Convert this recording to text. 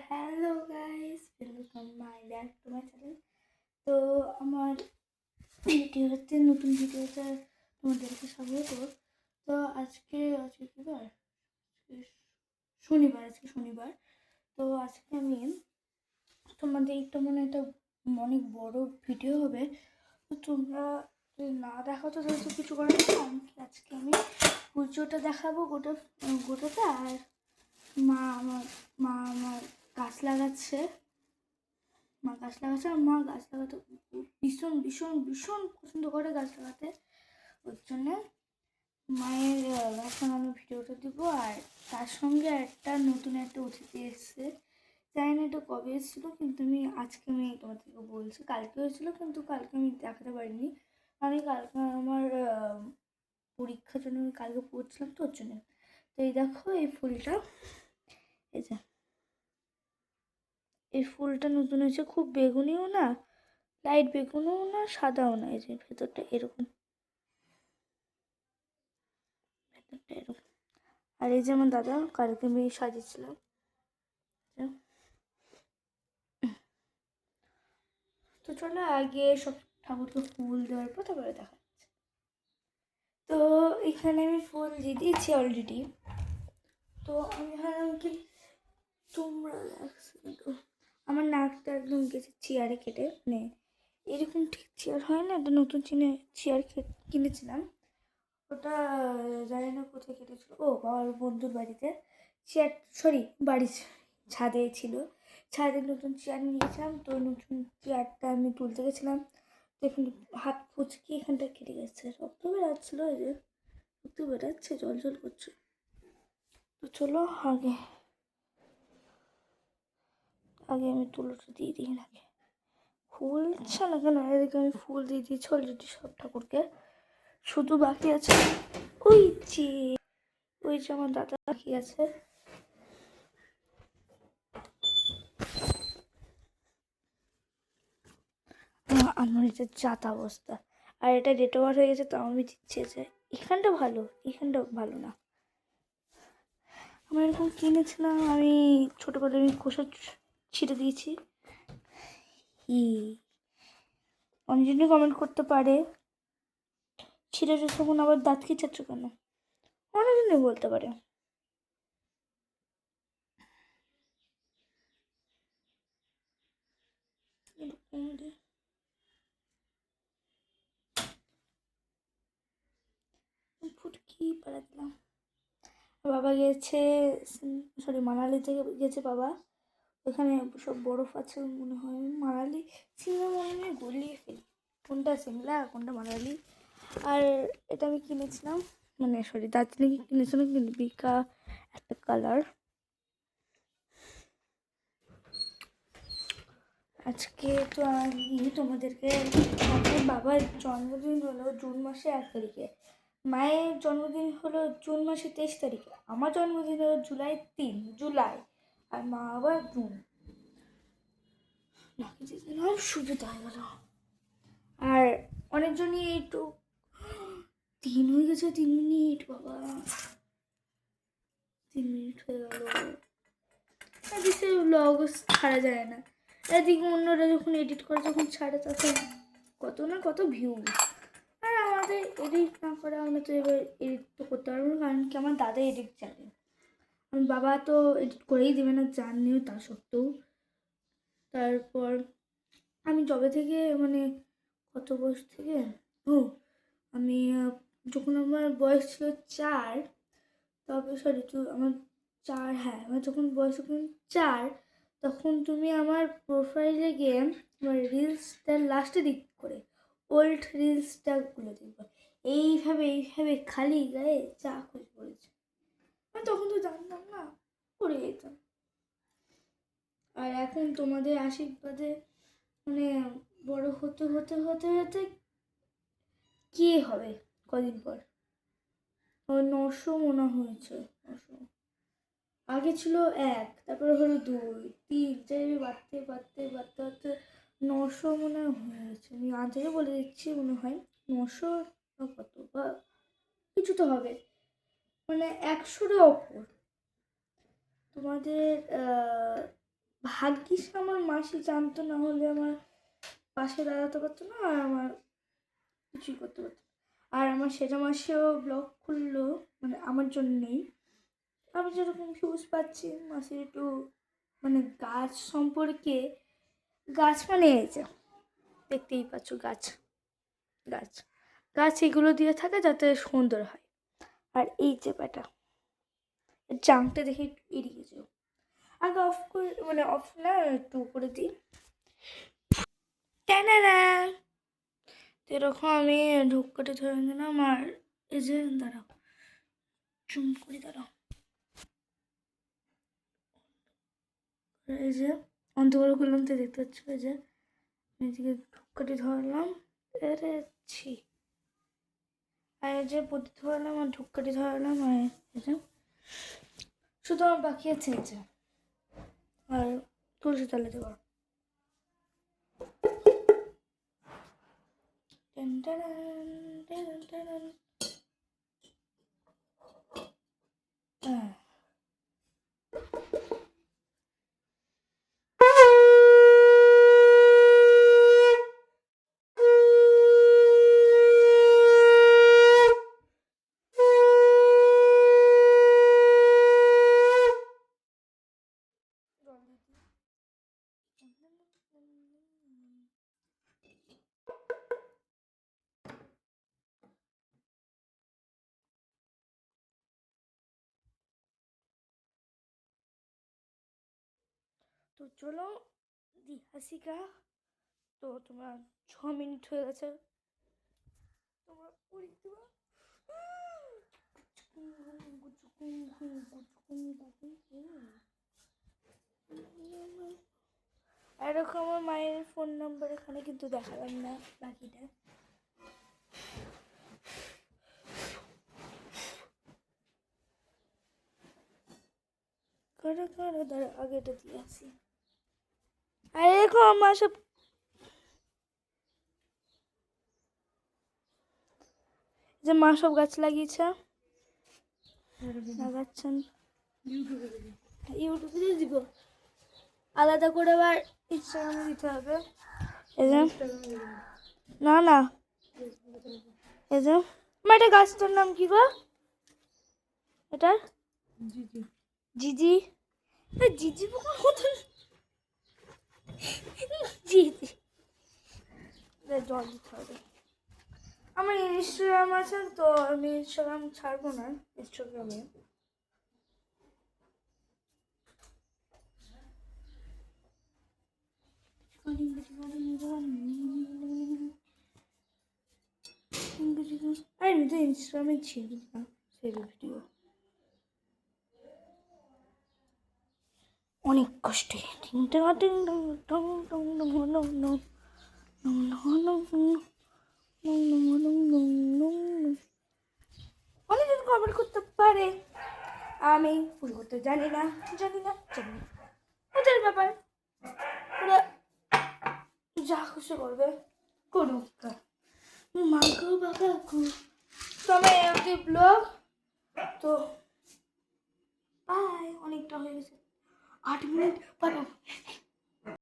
Hello guys, welcome my back to my channel. তো আমার ভিডিওতে নতুন ভিডিওতে তোমাদেরকে স্বাগত। তো আজকে কি বার? শনিবার। তো আজকে আমি তোমাদের একটা একটা অনেক বড় ভিডিও হবে। তো তোমরা যদি না দেখো তো কিছু করার নেই। আজকে আমি পুজোটা দেখাবো গোটাটা। আর মা আমার গাছ লাগাচ্ছে। আর মা গাছ লাগাতে ভীষণ ভীষণ ভীষণ পছন্দ করে গাছ লাগাতে। ওর জন্যে মায়ের গাছ লাগানো ভিডিওটা দিব। আর তার সঙ্গে নতুন একটা অতিথি এসছে। জানি না এটা কবে এসেছিলো, কিন্তু আজকে তোমাদেরকে বলছি। কালকে হয়েছিল, কিন্তু কালকে আমি দেখাতে পারিনি। কালকে আমার পরীক্ষার জন্য আমি কালকে পড়ছিলাম, তো ওর জন্য। তো এই দেখো, এই ফুলটা, এই যে এই ফুলটা নতুন হয়েছে। খুব বেগুনিও না, লাইট বেগুনিও না, সাদাও না। এই যে ভেতরটা এরকম, আর এই যে আমার দাদা কালকে আমি সাজিয়েছিলাম। তো চলো আগে সব ঠাকুরকে ফুল দেওয়ার পর তারপরে দেখা যাচ্ছে। তো এখানে আমি ফুল দিয়ে দিয়েছি অলরেডি। তো আমি ভাবলাম কি তোমরা আমার নাকটা একদম গেছে চেয়ারে কেটে, এরকম ঠিক চেয়ার হয় না, একটা নতুন চেয়ার কিনেছিলাম। ওটা জানি না কোথায় কেটেছিল, বাবার বন্ধুর বাড়িতে বাড়ির ছাদে ছিল। ছাদে নতুন চেয়ার নিয়ে গেছিলাম। তো নতুন চেয়ারটা আমি তুলতে গেছিলাম, তো এখানে হাত ফুচকি এখানটা কেটে গেছে। রক্ত বেরাচ্ছিল, এই যে রক্ত বেরাচ্ছে, জল করছে। তো চলো আগে আমি তুলোটা দিয়ে দিই। নাকি ফুল না কেন, এদিকে আমি ফুল দিয়ে দিয়েছি অলরেডি সব ঠাকুরকে। শুধু বাকি আছে ওই যে আমার দাদা বাকি আছে। আমার এটা যাতা অবস্থা। আর এটা ডেট ওভার হয়ে গেছে, তাও আমি দিচ্ছি যে এখানটা ভালো না। আমার এরকম কিনেছিলাম, আমি ছোটোবেলায় আমি খোসা ছিঁড়ে দিয়েছি। অনেকজনই কমেন্ট করতে পারে ছিঁড়ে তখন আবার দাঁত খিচাচ্ছ কেন, অনেকজনই বলতে পারে। ফুটকি পাড়া দিলাম। বাবা গেছে, মানালিতে গেছে বাবা। ওখানে সব বরফ আছে মনে হয়। মানালি সিমলা মনে হয় গলিয়ে ফেলি, কোনটা সিমলা কোনটা মানালি। আর এটা আমি কিনেছিলাম, দার্জিলিং কিনেছিলাম, কিন্তু বিকা একটা কালার। আজকে তো আমি তোমাদেরকে, আমার বাবার জন্মদিন হলো জুন মাসে 1 তারিখে, মায়ের জন্মদিন হলো জুন মাসে 23 তারিখে, আমার জন্মদিন হলো জুলাই, আর মা আবার জুন। সুবিধা হয়ে গেল। আর অনেকজনই একটু 3 হয়ে গেছে, 3 মিনিট, বাবা 3 মিনিট হয়ে গেল। এদিকে ব্লগ ছাড়া যায় না, এদিকে অন্যরা যখন এডিট করে যখন ছাড়ে তখন কত ভিউ। আর আমাদের এডিট না করে আমরা তো এবার এডিট তো করতে পারবো না, কারণ কি আমার দাদা এডিট জানে। আমার বাবা তো এডিট করেই দেবে না, জানিও তা সত্ত্বেও। তারপর আমি যবে থেকে কত বয়স থেকে, আমি যখন আমার বয়স ছিল 4, তবে আমার 4, হ্যাঁ আমার যখন বয়স 4, তখন তুমি আমার প্রোফাইলে গিয়ে আমার রিলসটার লাস্টে দিক করে ওল্ড রিলসটাগুলো দেখবো। এইভাবে খালি গায়ে চা খোঁজ পড়েছে। তখন তো জানতাম না, পড়ে যেতাম। আর এখন তোমাদের আশীর্বাদে বড় হতে কি হবে কদিন পর 900 মনে হয়েছে। 900 আগে ছিল 1, তারপরে হলো 2, 3, যাই বাড়তে 900 মনে হয়েছে। আমি আগে বলে দিচ্ছি, মনে হয় 900 কত বা কিছু তো হবে, 100-এর ওপর। তোমাদের ভাগ্যিস আমার মাসি জানতো, না হলে আমার পাশে দাঁড়াতে পারতো না আর আমার কিছুই করতে পারতো না। আর আমার সেটা মাসেও ব্লগ খুললো মানে আমার জন্যেই। আমি যেরকম ভিউজ পাচ্ছি, মাসির একটু মানে গাছ সম্পর্কে, গাছ মানে এই যে দেখতেই পাচ্ছ গাছ গাছ গাছ এগুলো দিয়ে থাকে যাতে সুন্দর হয়। আর এই যে ব্যাটা জাংটা দেখে একটু এড়িয়ে যাও। আগে অফ করে মানে অফ না একটু করে দিই। টানারা এরকম আমি ঢুকতে ধরে নিলাম। আর এই যে দাঁড়াও, চুম করে দাঁড়াও, এই যে অন্ধকার করলাম তো দেখতে পাচ্ছ, এই যে এদিকে ঢুকতে ধরলাম, এরে ছি, আর এই যে পতি ধরলাম আর ঢুকতে ধরলাম। আর এই যে শুধু আমার বাকি আছে এই যে, আর তুলসী তলে দেবো। হ্যাঁ তো চলো দি হাসিকা। তো তোমার 6 মিনিট হয়ে গেছে, তোমরা পড়ি দেবা। এরকম আমার মায়ের ফোন নাম্বার এখানে কিন্তু দেখালাম না বাকিটা। কারো কারো দাঁড়া আগেটা দিয়ে আসি। আর এরকম আমার সব যে মা সব গাছ লাগিয়েছে লাগাচ্ছেন, ইউটিউবে দিয়ে দিব, আলাদা করে আবার ইনস্টাগ্রামে দিতে হবে। এই যে না না, এই যে এটা গাছটার নাম কি গো? এটার জিজি, জিজি পোকার মতন জিজি। জল দিতে হবে। আমার ইনস্টাগ্রাম আছে তো আমি ইনস্টাগ্রাম ছাড়বো না ইনস্টাগ্রামে। আর আমি তো ইনস্টাগ্রামে ছিল না সেই ভিডিও, অনেক কষ্টে অনেকজন কমেন্ট করতে পারে, আমি ভুল করতে জানি না জানি না জানি না, ওদের ব্যাপার, ওরা যা খুশি করবে করুক। মা গো বাবা গো, তো আমার এমনি ব্লগ তো বাই। অনেকটা হয়ে গেছে, 8 মিনিট পারো।